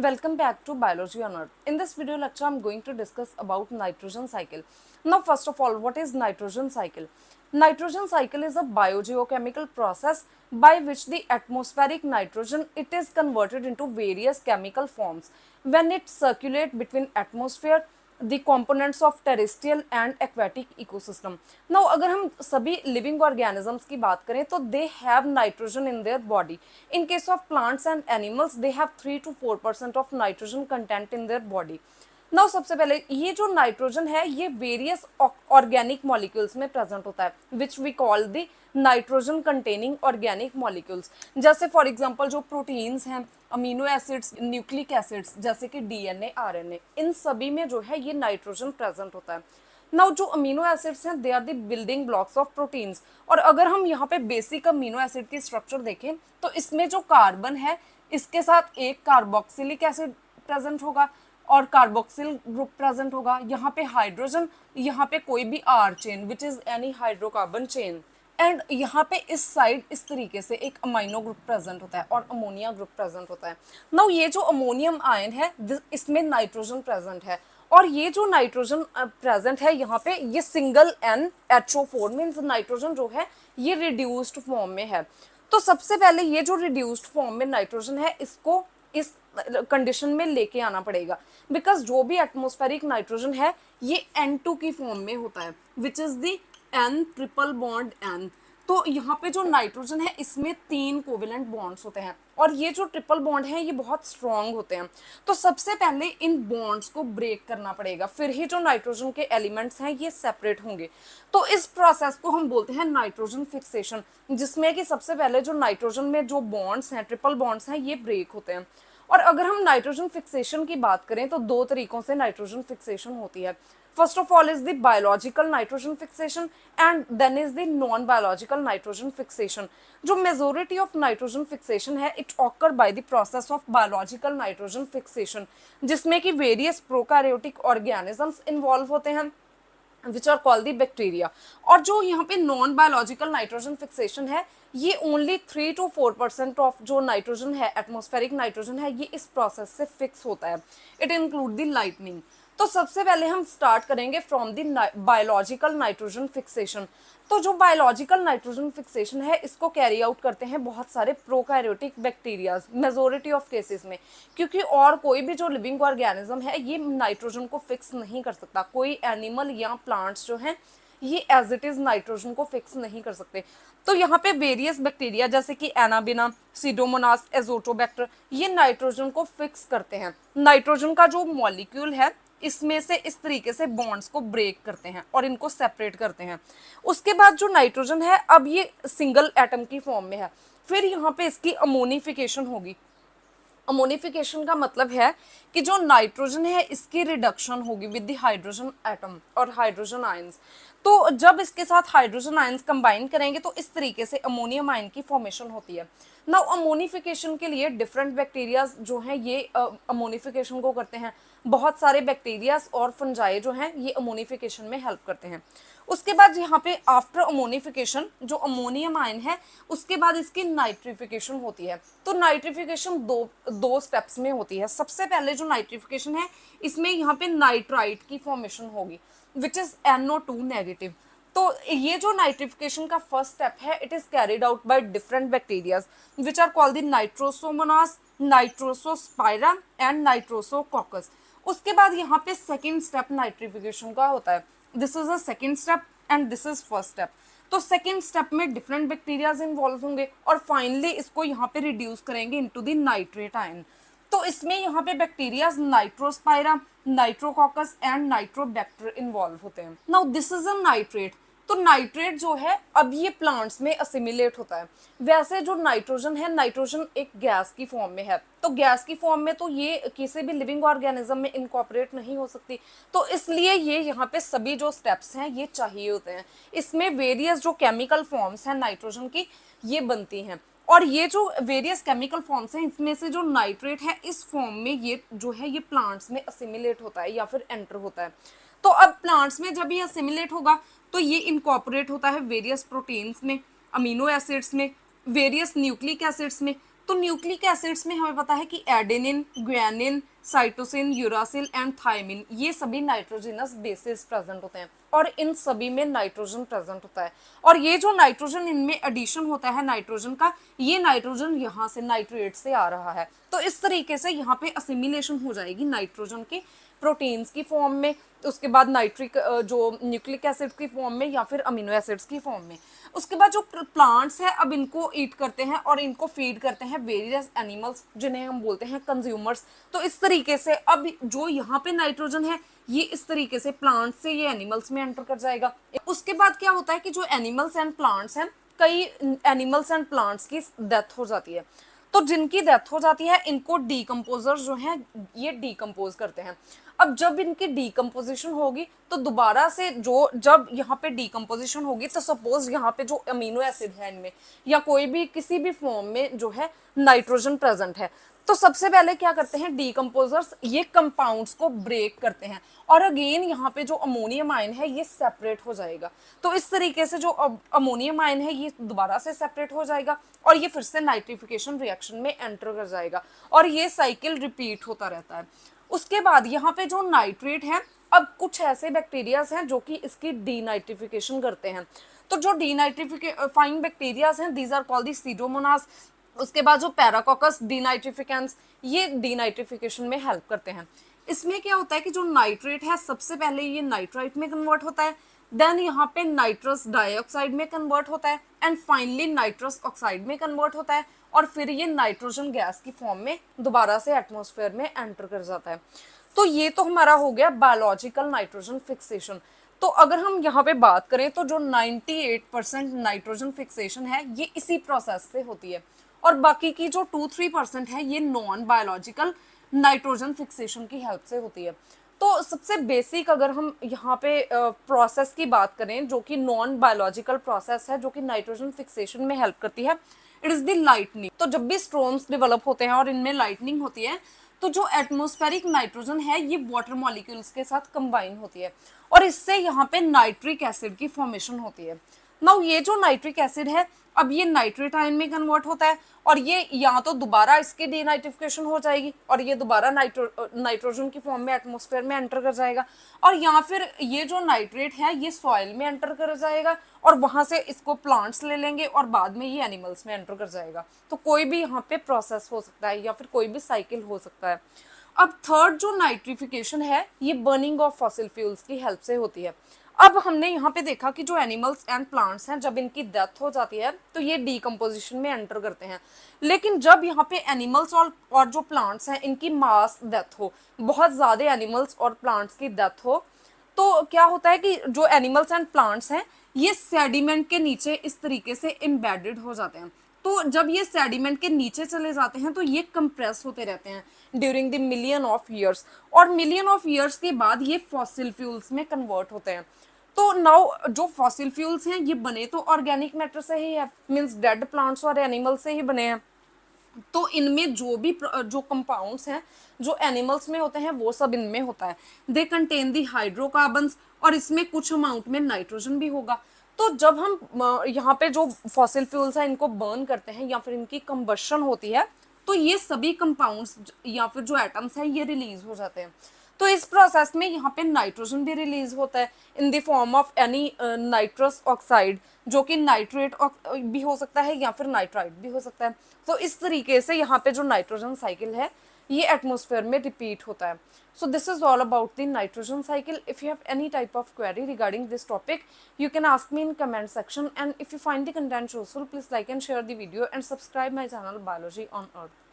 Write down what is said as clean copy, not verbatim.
Welcome back to Biology on Earth. In this video lecture, I'm going to discuss about nitrogen cycle. Now, first of all, what is nitrogen cycle? Nitrogen cycle is a biogeochemical process by which the atmospheric nitrogen it is converted into various chemical forms when it circulate between atmosphere the components of terrestrial and aquatic ecosystem. Now अगर हम सभी living organisms की बात करें तो they have nitrogen in their body. In case of plants and animals they have 3 to 4% of nitrogen content in their body. Now सबसे पहले ये जो नाइट्रोजन है ये वेरियस ऑर्गेनिक मॉलिक्यूल्स में प्रेजेंट होता है which we call the nitrogen containing organic molecules. जैसे फॉर एग्जांपल जो प्रोटीन्स हैं, अमीनो एसिड्स, न्यूक्लिक एसिड्स जैसे कि डीएनए, आरएनए, इन सभी में जो है ये नाइट्रोजन प्रेजेंट होता है। नाउ जो अमीनो एसिड्स हैं they are the building blocks of proteins. और अगर हम यहाँ पे बेसिक अमीनो एसिड की स्ट्रक्चर देखें तो इसमें जो कार्बन है इसके साथ एक कार्बोक्सिलिक एसिड प्रेजेंट होगा और कार्बोक्सिल ग्रुप प्रेजेंट होगा। यहाँ पे हाइड्रोजन, यहाँ पे कोई भी R chain which is any hydrocarbon chain, and यहाँ पे इस साइड इस तरीके से एक अमाइनो ग्रुप प्रेजेंट होता है और अमोनिया ग्रुप प्रेजेंट होता है। नाउ ये जो अमोनियम आयन है इसमें नाइट्रोजन प्रेजेंट है और ये जो नाइट्रोजन प्रेजेंट है यहाँ पे ये सिंगल NHO4 मीन्स नाइट्रोजन जो है ये रिड्यूस्ड फॉर्म में है। तो सबसे पहले ये जो रिड्यूस्ड फॉर्म में नाइट्रोजन है इसको इस कंडीशन में लेके आना पड़ेगा बिकॉज जो भी एटमॉस्फेरिक नाइट्रोजन है ये N2 की फॉर्म में होता है which is the N triple bond N। तो यहाँ पे जो नाइट्रोजन है इसमें 3 कोवेलेंट बॉन्ड्स होते हैं और ये जो ट्रिपल बॉन्ड है ये बहुत स्ट्रॉन्ग होते हैं। तो सबसे पहले इन बॉन्ड्स को ब्रेक करना पड़ेगा फिर ही जो नाइट्रोजन के एलिमेंट्स हैं ये सेपरेट होंगे। तो इस प्रोसेस को हम बोलते हैं नाइट्रोजन फिक्सेशन, जिसमें कि सबसे पहले जो नाइट्रोजन में जो बॉन्ड्स हैं, ट्रिपल बॉन्ड्स हैं, ये ब्रेक होते हैं। और अगर हम नाइट्रोजन फिक्सेशन की बात करें तो 2 तरीकों से नाइट्रोजन फिक्सेशन होती है। First of all is the biological nitrogen fixation and then is the non biological nitrogen fixation. जो मेजोरिटी ऑफ नाइट्रोजन फिक्सेशन है it occur by the process of biological nitrogen fixation, जिसमें कि various prokaryotic organisms involve होते हैं which are called the bacteria. और जो यहाँ पे नॉन बायोलॉजिकल नाइट्रोजन फिक्सेशन है ये ओनली 3 to 4% ऑफ जो नाइट्रोजन है, एटमॉस्फेरिक नाइट्रोजन है, ये इस प्रोसेस से फिक्स होता है। It include the lightning. तो सबसे पहले हम स्टार्ट करेंगे from the biological nitrogen fixation. तो जो बायोलॉजिकल नाइट्रोजन फिक्सेशन है इसको कैरी आउट करते हैं बहुत सारे prokaryotic bacterias majority of cases में, क्योंकि और कोई भी जो लिविंग ऑर्गेनिज्म है ये नाइट्रोजन को फिक्स नहीं कर सकता। कोई एनिमल या प्लांट्स जो हैं ये एज इट इज नाइट्रोजन को फिक्स नहीं कर सकते। तो यहाँ पे वेरियस बैक्टीरिया जैसे कि एनाबिना, सीडोमोनास, एजोटोबैक्टर ये नाइट्रोजन को फिक्स करते हैं। नाइट्रोजन का जो मॉलिक्यूल है इसमें से इस तरीके से बॉन्ड्स को ब्रेक करते हैं और इनको सेपरेट करते हैं। उसके बाद जो नाइट्रोजन है अब ये सिंगल एटम की फॉर्म में है, फिर यहाँ पे इसकी अमोनिफिकेशन होगी। अमोनिफिकेशन का मतलब है कि जो नाइट्रोजन है इसकी रिडक्शन होगी विद द हाइड्रोजन एटम और हाइड्रोजन आयंस। तो जब इसके साथ हाइड्रोजन आयंस कंबाइन करेंगे तो इस तरीके से अमोनियम आयन की फॉर्मेशन होती है। नाउ अमोनिफिकेशन के लिए डिफरेंट बैक्टीरिया जो हैं ये अमोनिफिकेशन को करते हैं। बहुत सारे बैक्टीरियाज और फंजाई जो हैं ये अमोनिफिकेशन में हेल्प करते हैं। उसके बाद यहाँ पे आफ्टर अमोनिफिकेशन जो अमोनियम आयन है उसके बाद इसकी नाइट्रिफिकेशन होती है। तो नाइट्रिफिकेशन दो स्टेप्स में होती है। सबसे पहले जो नाइट्रिफिकेशन है इसमें यहाँ पे नाइट्राइट की फॉर्मेशन होगी विच इज NO2 नेगेटिव। तो ये जो नाइट्रिफिकेशन का फर्स्ट स्टेप है it is carried out by different bacterias which are called the Nitrosomonas, Nitrosospira and Nitrosococcus. उसके बाद यहाँ पे सेकेंड स्टेप नाइट्रिफिकेशन का होता है। This is a second step and this is first step. तो सेकेंड स्टेप में डिफरेंट बैक्टीरियाज इन्वॉल्व होंगे और फाइनली इसको यहाँ पे रिड्यूस करेंगे इनटू द नाइट्रेट आयन। तो इसमें यहाँ पे बैक्टीरियाज नाइट्रोस्पाइरा, नाइट्रोकॉकस एंड नाइट्रोबैक्टर इन्वॉल्व होते हैं। Now this is a nitrate. तो नाइट्रेट जो है अब ये प्लांट्स में असिमिलेट होता है। वैसे जो नाइट्रोजन है नाइट्रोजन एक गैस की फॉर्म में है, तो गैस की फॉर्म में तो ये किसी भी लिविंग ऑर्गेनिज्म में इनकॉर्पोरेट नहीं हो सकती। तो इसलिए ये यहाँ पे सभी जो स्टेप्स हैं ये चाहिए होते हैं। इसमें वेरियस जो केमिकल फॉर्म्स हैं नाइट्रोजन की ये बनती हैं और ये जो वेरियस केमिकल फॉर्म्स हैं इसमें से जो नाइट्रेट है इस फॉर्म में ये जो है ये प्लांट्स में असिमिलेट होता है या फिर एंटर होता है। तो अब प्लांट्स में जब ये असिमिलेट होगा तो ये इनकॉर्पोरेट होता है वेरियस प्रोटीन्स में, अमीनो एसिड्स में, वेरियस न्यूक्लिक एसिड्स में, तो न्यूक्लिक एसिड्स में हमें पता है कि adenine, guanine, cytosine, uracil and thymine, ये सभी नाइट्रोजनस बेसेस प्रेजेंट होते हैं और इन सभी में नाइट्रोजन प्रेजेंट होता है। और ये जो नाइट्रोजन इनमें एडिशन होता है नाइट्रोजन का, ये नाइट्रोजन यहाँ से नाइट्रेट से आ रहा है। तो इस तरीके से यहाँ पे असिमिलेशन हो जाएगी नाइट्रोजन की प्रोटीन्स की फॉर्म में, उसके बाद नाइट्रिक जो न्यूक्लिक एसिड की फॉर्म में या फिर अमीनो एसिड्स की फॉर्म में। उसके बाद जो प्लांट्स हैं अब इनको ईट करते हैं और इनको फीड करते हैं वेरियस एनिमल्स, जिन्हें हम बोलते हैं कंज्यूमर्स। तो इस तरीके से अब जो यहाँ पे नाइट्रोजन है ये इस तरीके से प्लांट से ये एनिमल्स में एंटर कर जाएगा। उसके बाद क्या होता है कि जो एनिमल्स एंड प्लांट्स हैं, कई एनिमल्स एंड प्लांट्स की डेथ हो जाती है। तो जिनकी डेथ हो जाती है इनको डीकम्पोजर जो हैं ये डीकम्पोज करते हैं। अब जब इनकी डीकम्पोजिशन होगी तो दोबारा से जो जब यहाँ पे डीकम्पोजिशन होगी तो सपोज यहाँ पे जो अमीनो एसिड है इनमें या कोई भी किसी भी फॉर्म में जो है नाइट्रोजन प्रेजेंट है, तो सबसे पहले क्या करते हैं डीकम्पोजर्स, ये कंपाउंड्स को ब्रेक करते हैं और अगेन यहाँ पे जो अमोनियम आयन है ये सेपरेट हो जाएगा। तो इस तरीके से जो अमोनियम आयन है ये दोबारा से सेपरेट हो जाएगा और ये फिर से नाइट्रिफिकेशन रिएक्शन में एंटर कर जाएगा और ये साइकिल रिपीट होता रहता है। उसके बाद यहाँ पे जो नाइट्रेट है, अब कुछ ऐसे बैक्टीरियाज हैं जो कि इसकी डीनाइट्रिफिकेशन करते हैं। तो जो डीनाइट्रिफाइंग बैक्टीरियाज हैं these are called the Pseudomonas. उसके बाद जो पैराकोकस डीनाइट्रिफिकेंस, ये डीनाइट्रिफिकेशन में हेल्प करते हैं। इसमें क्या होता है कि जो नाइट्रेट है सबसे पहले ये नाइट्राइट में कन्वर्ट होता है, देन यहाँ पे नाइट्रस डाइऑक्साइड में कन्वर्ट होता है एंड फाइनली नाइट्रस ऑक्साइड में कन्वर्ट होता है और फिर ये नाइट्रोजन गैस की फॉर्म में दोबारा से एटमॉस्फेयर में एंटर कर जाता है। तो ये तो हमारा हो गया बायोलॉजिकल नाइट्रोजन फिक्सेशन। तो अगर हम यहाँ पे बात करें तो जो 98% नाइट्रोजन फिक्सेशन है ये इसी प्रोसेस से होती है और बाकी की जो 2-3% है ये नॉन बायोलॉजिकल नाइट्रोजन फिक्सेशन की हेल्प से होती है। तो सबसे बेसिक अगर हम यहाँ पे प्रोसेस की बात करें जो कि नॉन बायोलॉजिकल प्रोसेस है जो कि नाइट्रोजन फिक्सेशन में हेल्प करती है, इट इज द लाइटनिंग। तो जब भी स्टॉर्म्स डेवलप होते हैं और इनमें लाइटनिंग होती है तो जो एटमॉस्फेरिक नाइट्रोजन है ये वाटर मॉलिक्यूल्स के साथ कंबाइन होती है और इससे यहाँ पे नाइट्रिक एसिड की फॉर्मेशन होती है। नाउ ये जो नाइट्रिक एसिड है अब ये नाइट्रेट आयन में कन्वर्ट होता है और ये या तो दोबारा इसकी डीनाइट्रिफिकेशन हो जाएगी और ये दोबारा नाइट्रोजन की फॉर्म में एटमॉस्फेयर में एंटर कर जाएगा और या फिर ये जो नाइट्रेट है ये सॉइल में एंटर कर जाएगा और वहां से इसको प्लांट्स ले लेंगे और बाद में ये एनिमल्स में एंटर कर जाएगा। तो कोई भी यहाँ पे प्रोसेस हो सकता है या फिर कोई भी साइकिल हो सकता है। अब थर्ड जो नाइट्रिफिकेशन है ये बर्निंग ऑफ फॉसिल फ्यूल्स की हेल्प से होती है। अब हमने यहाँ पे देखा कि जो एनिमल्स एंड प्लांट्स हैं जब इनकी डेथ हो जाती है तो ये डीकम्पोजिशन में एंटर करते हैं, लेकिन जब यहाँ पे एनिमल्स और जो प्लांट्स हैं इनकी मास डेथ हो, बहुत ज़्यादा एनिमल्स और प्लांट्स की डेथ हो, तो क्या होता है कि जो एनिमल्स एंड प्लांट्स हैं ये सेडिमेंट के नीचे इस तरीके से एम्बेडेड हो जाते हैं। तो जब ये सेडिमेंट के नीचे चले जाते हैं तो ये कंप्रेस होते रहते हैं during the million of years और मिलियन ऑफ ईयर्स के बाद ये फॉसिल फ्यूल्स में कन्वर्ट होते हैं। तो नाउ जो फॉसिल फ्यूल्स हैं ये बने तो ऑर्गेनिक मैटर से ही है, मीन्स डेड प्लांट्स और एनिमल्स से ही बने हैं। तो इनमें जो भी जो कंपाउंड्स हैं जो एनिमल्स में होते हैं वो सब इनमें होता है। दे कंटेन दी हाइड्रोकार्बन्स और इसमें कुछ अमाउंट में नाइट्रोजन भी होगा। तो जब हम यहाँ पे जो फॉसिल फ्यूल्स हैं इनको बर्न करते हैं या फिर इनकी कंबशन होती है तो ये सभी कंपाउंड्स या फिर जो एटम्स हैं ये रिलीज हो जाते हैं। तो इस प्रोसेस में यहाँ पे नाइट्रोजन भी रिलीज होता है in the form of any nitrous oxide, जो कि नाइट्रेट भी हो सकता है या फिर नाइट्राइट भी हो सकता है। तो इस तरीके से यहाँ पे जो नाइट्रोजन साइकिल है ये एटमॉस्फेयर में रिपीट होता है। So this is all about the nitrogen cycle. If you have any type of query regarding this topic you can ask me in comment section, and if you find the content useful please like and share the video and subscribe my channel Biology on Earth.